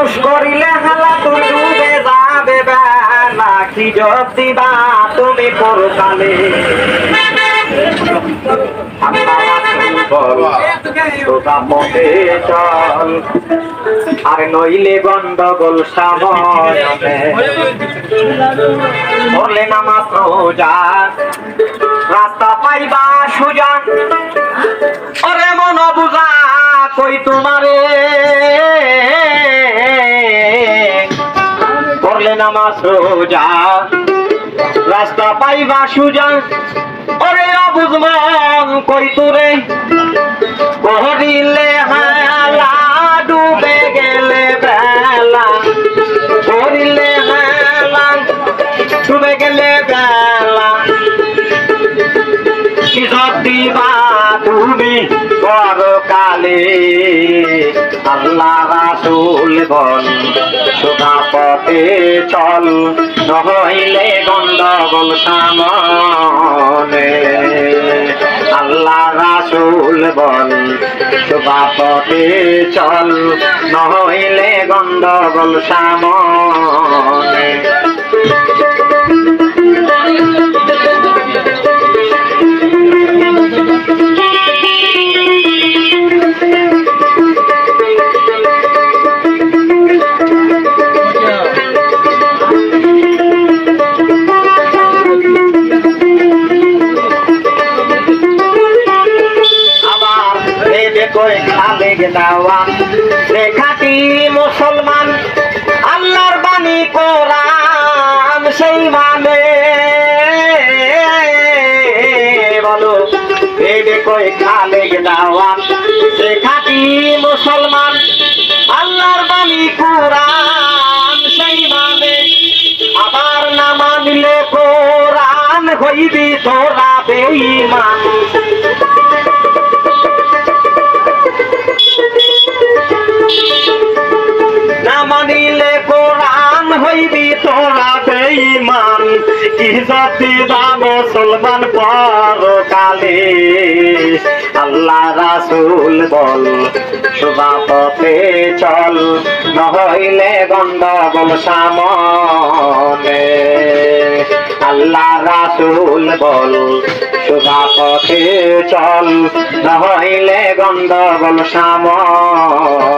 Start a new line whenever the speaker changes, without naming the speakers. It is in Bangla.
মানুষ করিলে হেলা তুই ডুবে যাবে বেলা কি জব দিবা তুমি পরকালে পথে চল আর নইলে গন্ডগোল সামনে বললে না মাত্র যা রাস্তা পাইবা সুজান ওরে মন বুঝা কই তোমারে করলে নামাজ রোজা রাস্তা পাইবা সুজান ওরে অবুঝমন কই তোরে করিলে হালা ডুবে গেলে বেলা করিলে হালা ডুবে গেলে বেলা কি দিবা তুমি পরকালে আল্লাহ রাসূল বল সোজা পথে চল নইলে গন্ডগোল সামনে আল্লাহ রাসূল বল সোজা পথে চল নইলে গন্ডগোল সামনে খাঁটি মুসলমান আল্লাহর বাণী কোরআন সেই মানে বলো ভেবে কই খালে গেলাম সে খাঁটি মুসলমান আল্লাহর বাণী কোরআন সেই মানে আবার না মানলে কোরআন হইবি তোরা বেঈমান না মানিলে কোরআন হইবি তোরা বেঈমান কি জাতি বা মুসলমান পরকালে আল্লাহ রাসূল বল সোজা পথে চল নইলে গন্ডগোল সামনে আল্লাহ রাসূল বল সোজা পথে চল নইলে গন্ডগোল সামনে